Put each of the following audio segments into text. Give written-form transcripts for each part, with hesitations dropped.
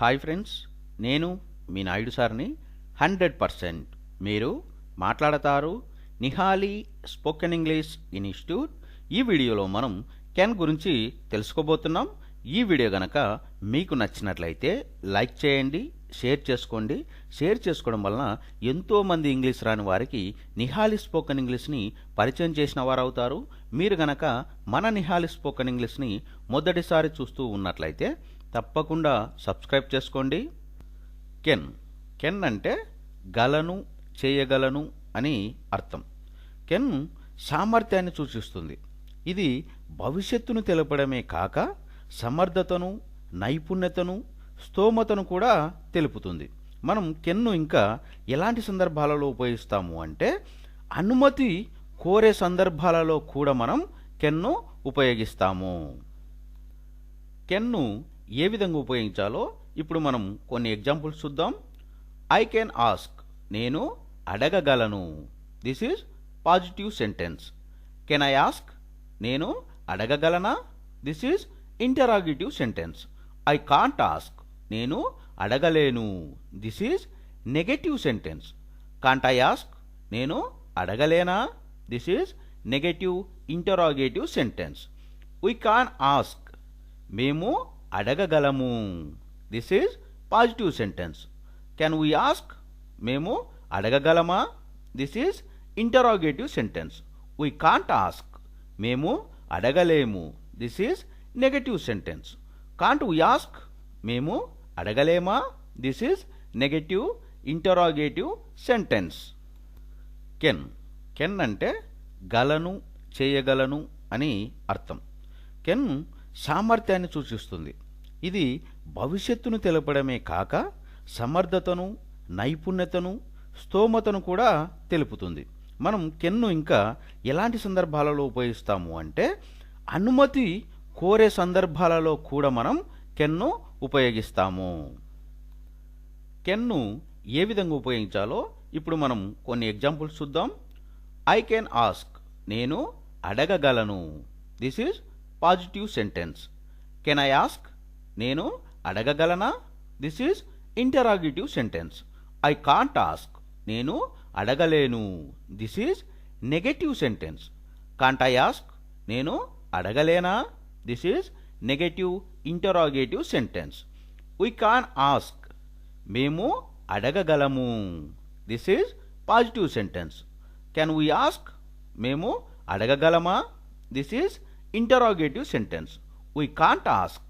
Hi friends, నేను మీ నాయుడు సార్ని. 100% మీరు మాట్లాడతారు నిహాలి స్పోకెన్ ఇంగ్లీష్ ఇన్స్టిట్యూట్. ఈ వీడియోలో మనం కెన్ గురించి తెలుసుకోబోతున్నాం. ఈ వీడియో గనక మీకు నచ్చినట్లయితే లైక్ చేయండి, షేర్ చేసుకోండి. షేర్ చేసుకోవడం వలన ఎంతోమంది ఇంగ్లీష్ రాని వారికి నిహాలి స్పోకెన్ ఇంగ్లీష్ని పరిచయం చేసిన వారు అవుతారు. మీరు గనక మన నిహాలి స్పోకెన్ ఇంగ్లీష్ని మొదటిసారి చూస్తూ ఉన్నట్లయితే తప్పకుండా సబ్స్క్రైబ్ చేసుకోండి. కెన్ కెన్ అంటే గలను, చేయగలను అని అర్థం. కెన్ సామర్థ్యాన్ని సూచిస్తుంది. ఇది భవిష్యత్తును తెలపడమే కాక సమర్థతను, నైపుణ్యతను, స్తోమతను కూడా తెలుపుతుంది. మనం కెన్ను ఇంకా ఎలాంటి సందర్భాలలో ఉపయోగిస్తాము అంటే అనుమతి కోరే సందర్భాలలో కూడా మనం కెన్ను ఉపయోగిస్తాము. కెన్ను ఏ విధంగా ఉపయోగించాలో ఇప్పుడు మనం కొన్ని ఎగ్జాంపుల్స్ చూద్దాం. ఐ కెన్ ఆస్క్, నేను అడగగలను. This is positive sentence. Can I ask, నేను అడగగలనా? This is interrogative sentence. I can't ask, నేను అడగలేను. This is negative sentence. Can't I ask, నేను అడగలేనా? This is negative interrogative sentence. We can ask, మేము అడగగలము. This is positive sentence. Can we ask, మేము అడగగలమా? This is interrogative sentence. We can't ask, మేము అడగలేము. This is negative sentence. Can't we ask, మేము అడగలేమా? This is negative interrogative sentence. Can can అంటే గలను, చేయగలను అని అర్థం. కెన్ సామర్థ్యాన్ని సూచిస్తుంది. ఇది భవిష్యత్తును తెలపడమే కాక సమర్థతను, నైపుణ్యతను, స్తోమతను కూడా తెలుపుతుంది. మనం కెన్ను ఇంకా ఎలాంటి సందర్భాలలో ఉపయోగిస్తాము అంటే అనుమతి కోరే సందర్భాలలో కూడా మనం కెన్ను ఉపయోగిస్తాము. కెన్ను ఏ విధంగా ఉపయోగించాలో ఇప్పుడు మనం కొన్ని ఎగ్జాంపుల్స్ చూద్దాం. ఐ కెన్ ఆస్క్, నేను అడగగలను. This is positive sentence. Can I ask, నేను అడగగలనా? This is interrogative sentence. I can't ask, నేను అడగలేను. This is negative sentence. Can't I ask, నేను అడగలేనా? This is negative interrogative sentence. We can ask, మేము అడగగలము. This is positive sentence. Can we ask, మేము అడగగలమా? This is interrogative sentence. We can't ask,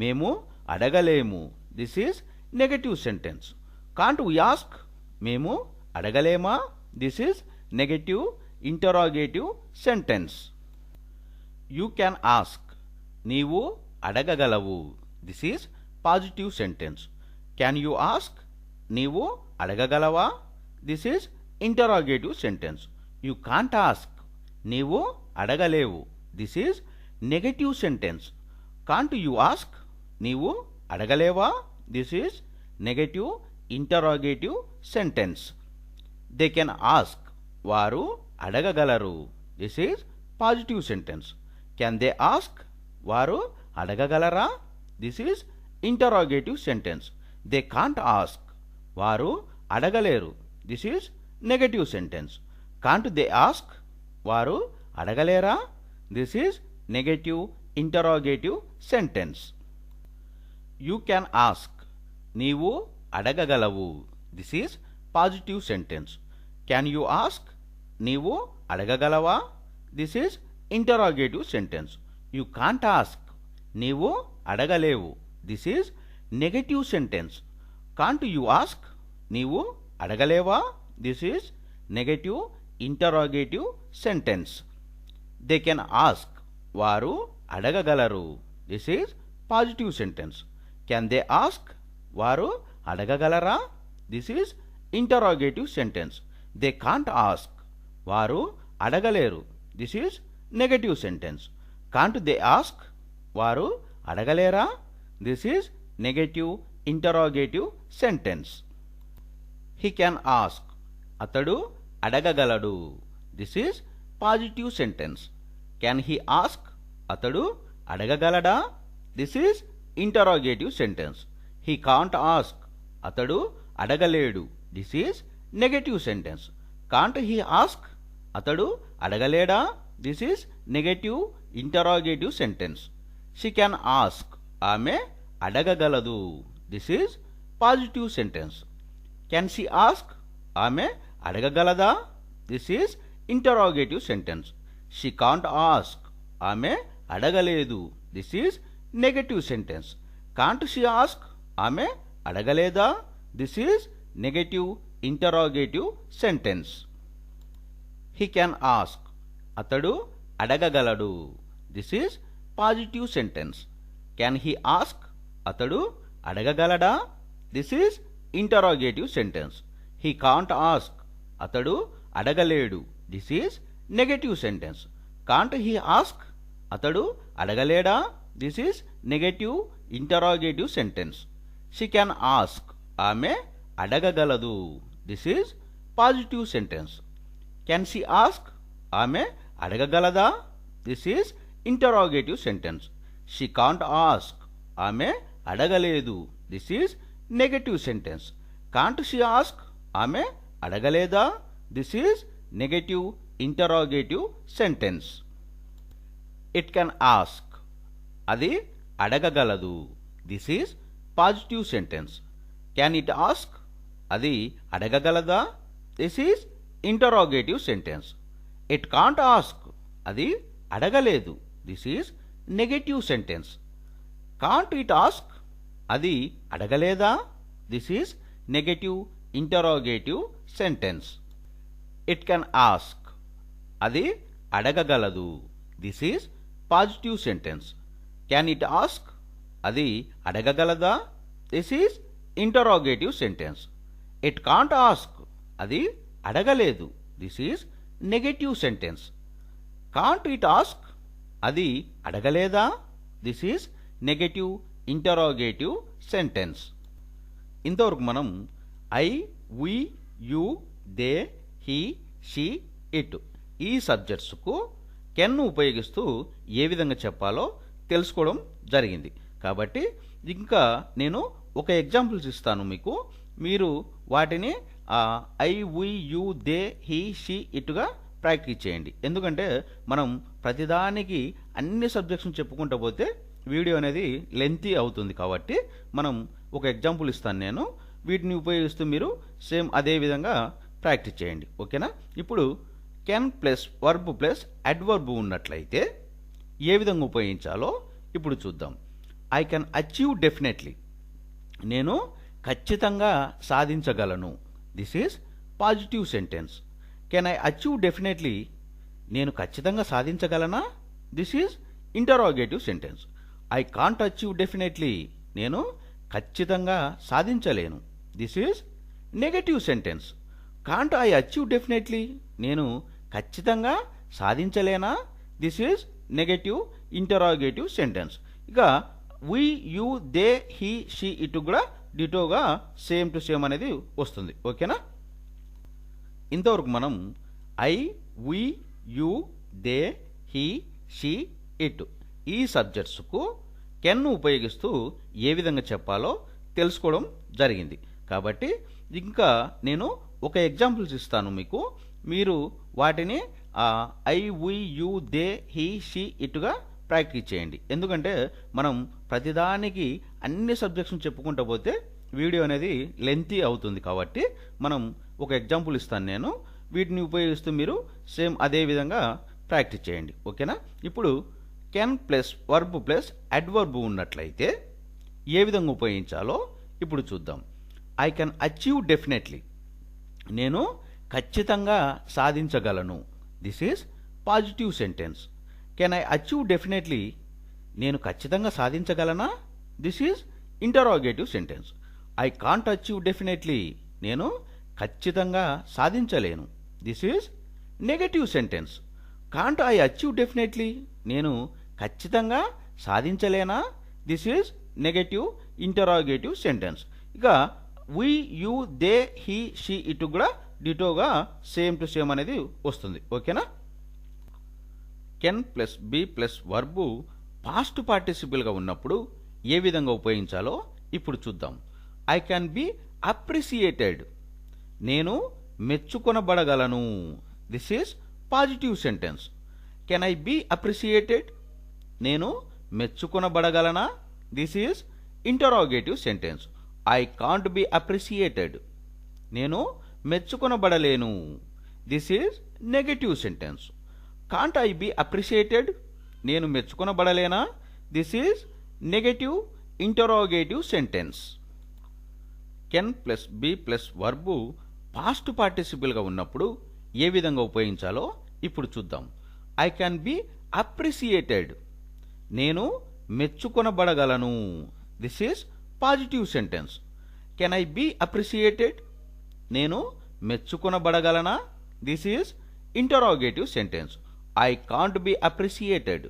మేము అడగలేము. This is negative sentence. Can't we ask, మేము అడగలేమా? This is negative interrogative sentence. You can ask, నీవు అడగగలవు. This is positive sentence. Can you ask, నీవు అడగగలవా? This is interrogative sentence. You can't ask, నీవు అడగలేవు. This is negative sentence. Can't you ask, నీవు అడగలేవా? This is negative interrogative sentence. They can ask, వారు అడగగలరు. This is positive sentence. Can they ask, వారు అడగగలరా? This is interrogative sentence. They can't ask, వారు అడగలేరు. This is negative sentence. Can't they ask, వారు అడగలేరా? This is negative interrogative sentence. You can ask, నీవు అడగగలవు. This is positive sentence. Can you ask, నీవు అడగగలవా? This is interrogative sentence. You can't ask, నీవు అడగలేవు. This is negative sentence. Can't you ask, నీవు అడగలేవా? This is negative interrogative sentence. They can ask, వారు అడగగలరు. This is positive sentence. Can they ask, వారు అడగగలరా? This is interrogative sentence. They can't ask, వారు అడగలేరు. This is negative sentence. Can't they ask, వారు అడగలేరా? This is negative interrogative sentence. He can ask, అతడు అడగగలడు. This is positive sentence. Can he ask, అతడు అడగగలడా? This is interrogative sentence. He can't ask, అతడు అడగలేడు. This is negative sentence. Can't he ask, అతడు అడగలేడా? This is negative interrogative sentence. She can ask, ఆమె అడగగలదు. This is positive sentence. Can she ask, ఆమె అడగగలదా? This is interrogative sentence. She can't ask, ఆమె అడగలేదు. This is negative sentence. Can't she ask, ఆమె అడగలేదా? This is negative interrogative sentence. He can ask, అతడు అడగగలడు. This is positive sentence. Can he ask, అతడు అడగగలడా? This is interrogative sentence. He can't ask, అతడు అడగలేడు. This is negative sentence. Can't he ask, అతడు అడగలేడా? This is negative interrogative sentence. She can ask, ఆమె అడగగలదు. This is positive sentence. Can she ask, ఆమె అడగగలదా? This is interrogative sentence. She can't ask, ఆమె అడగలేదు. This is negative sentence. Can't she ask, ఆమె అడగలేదా? This is negative interrogative sentence. It can ask, అది అడగగలదు. This is positive sentence. Can it ask, అది అడగగలదా? This is interrogative sentence. It can't ask, అది అడగలేదు. This is negative sentence. Can't it ask, అది అడగలేదా? This is negative interrogative sentence. It can ask, అది అడగగలదు. This is positive sentence. Can it ask, అది అడగగలదా? This is interrogative sentence. It can't ask, అది అడగలేదు. This is negative sentence. Can't it ask, అది అడగలేదా? This is negative interrogative sentence. ఇంతవరకు మనం I, we, you, they, he, she, it ఈ సబ్జెక్ట్స్కు కెన్ను ఉపయోగిస్తూ ఏ విధంగా చెప్పాలో తెలుసుకోవడం జరిగింది. కాబట్టి ఇంకా నేను ఒక ఎగ్జాంపుల్స్ ఇస్తాను మీకు. మీరు వాటిని I, we, you, they, he, she, ఇటుగా ప్రాక్టీస్ చేయండి. ఎందుకంటే మనం ప్రతిదానికి అన్ని సబ్జెక్ట్స్ని చెప్పుకుంటూ పోతే వీడియో అనేది లెంతీ అవుతుంది. కాబట్టి మనం ఒక ఎగ్జాంపుల్ ఇస్తాను నేను. వీటిని ఉపయోగిస్తూ మీరు సేమ్ అదే విధంగా ప్రాక్టీస్ చేయండి. ఓకేనా? ఇప్పుడు can plus verb plus adverb ఉన్నట్లయితే ఏ విధంగా ఉపయోగించాలో ఇప్పుడు చూద్దాం. ఐ కెన్ అచీవ్ డెఫినెట్లీ, నేను ఖచ్చితంగా సాధించగలను. This is positive sentence. Can I achieve definitely, నేను ఖచ్చితంగా సాధించగలనా? This is interrogative sentence. I can't achieve definitely, నేను ఖచ్చితంగా సాధించలేను. This is negative sentence. Can't I achieve definitely, నేను ఖచ్చితంగా సాధించలేనా? This is negative interrogative sentence. ఇక we, you, they, he, she, it కూడా డిటోగా సేమ్ టు సేమ్ అనేది వస్తుంది. ఓకేనా? ఇంతవరకు మనం I, we, you, they, he, she, it ఈ సబ్జెక్ట్స్కు కెన్ను ఉపయోగిస్తూ ఏ విధంగా చెప్పాలో తెలుసుకోవడం జరిగింది. కాబట్టి ఇంకా నేను ఒక ఎగ్జాంపుల్స్ ఇస్తాను మీకు. మీరు వాటిని I, we, you, they, he, she, ఇటుగా ప్రాక్టీస్ చేయండి. ఎందుకంటే మనం ప్రతిదానికి అన్ని సబ్జెక్ట్స్ని చెప్పుకుంటూ పోతే వీడియో అనేది లెంతీ అవుతుంది. కాబట్టి మనం ఒక ఎగ్జాంపుల్ ఇస్తాను నేను. వీటిని ఉపయోగిస్తూ మీరు సేమ్ అదే విధంగా ప్రాక్టీస్ చేయండి. ఓకేనా? ఇప్పుడు can plus verb plus adverb ఉన్నట్లయితే ఏ విధంగా ఉపయోగించాలో ఇప్పుడు చూద్దాం. ఐ కెన్ అచీవ్ డెఫినెట్లీ, నేను ఖచ్చితంగా సాధించగలను. This is positive sentence. Can I achieve definitely, నేను ఖచ్చితంగా సాధించగలనా? This is interrogative sentence. I can't achieve definitely, నేను ఖచ్చితంగా సాధించలేను. This is negative sentence. Can't I achieve definitely, నేను ఖచ్చితంగా సాధించలేనా? This is negative interrogative sentence. ఇక we, you, they, he, she, it కూడా డిటోగా సేమ్ టు సేమ్ అనేది వస్తుంది. ఓకేనా? Can plus be plus verb past పార్టిసిపుల్గా ఉన్నప్పుడు ఏ విధంగా ఉపయోగించాలో ఇప్పుడు చూద్దాం. I can be appreciated. నేను మెచ్చుకొనబడగలను. This is positive sentence. Can I be appreciated? నేను మెచ్చుకొనబడగలనా? This is interrogative sentence. I can't be appreciated. నేను మెచ్చుకొనబడలేను. This is negative sentence. Can't I be appreciated? నేను మెచ్చుకొనబడలేనా? This is negative interrogative sentence. Can plus be plus verb past పార్టిసిపుల్గా ఉన్నప్పుడు ఏ విధంగా ఉపయోగించాలో ఇప్పుడు చూద్దాం. I can be appreciated. నేను మెచ్చుకొనబడగలను. This is positive sentence. Can I be appreciated? నేను మెచ్చుకొనబడగలనా? This is interrogative sentence. I can't be appreciated.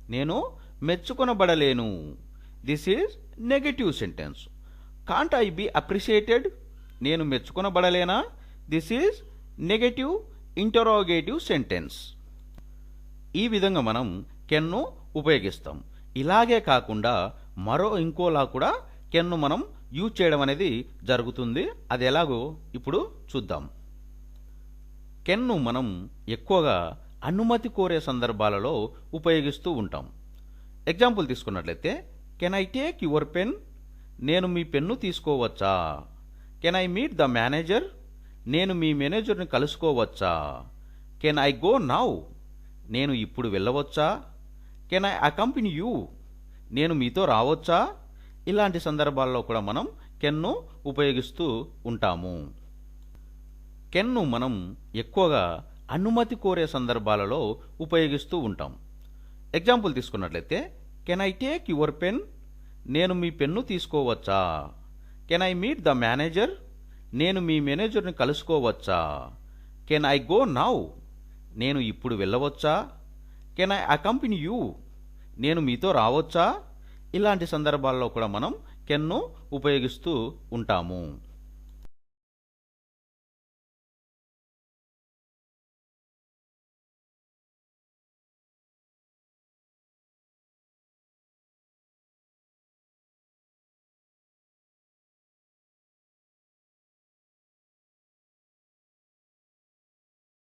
నేను మెచ్చుకొనబడలేను. This is negative sentence. Can't I be appreciated? నేను మెచ్చుకొనబడలేనా? This is negative interrogative sentence. ఈ విధంగా మనం కెన్ను ఉపయోగిస్తాం. ఇలాగే కాకుండా ఇంకోలా కూడా కెన్ను మనం యూజ్ చేయడం అనేది జరుగుతుంది. అది ఎలాగో ఇప్పుడు చూద్దాం. కెన్ను మనం ఎక్కువగా అనుమతి కోరే సందర్భాలలో ఉపయోగిస్తూ ఉంటాం. ఎగ్జాంపుల్ తీసుకున్నట్లయితే, can I take your pen? నేను మీ పెన్ను తీసుకోవచ్చా? Can I meet the manager? నేను మీ మేనేజర్ని కలుసుకోవచ్చా? Can I go now? నేను ఇప్పుడు వెళ్ళవచ్చా? Can I accompany you? నేను మీతో రావచ్చా? ఇలాంటి సందర్భాల్లో కూడా మనం కెన్ను ఉపయోగిస్తూ ఉంటాము. కెన్ను మనం ఎక్కువగా అనుమతి కోరే సందర్భాలలో ఉపయోగిస్తూ ఉంటాం. ఎగ్జాంపుల్ తీసుకున్నట్లయితే, can I take your pen? నేను మీ పెన్ను తీసుకోవచ్చా? Can I meet the manager? నేను మీ మేనేజర్ని కలుసుకోవచ్చా? Can I go now? నేను ఇప్పుడు వెళ్ళవచ్చా? Can I accompany you? నేను మీతో రావచ్చా? ఇలాంటి సందర్భాల్లో కూడా మనం కెన్ను ఉపయోగిస్తూ ఉంటాము.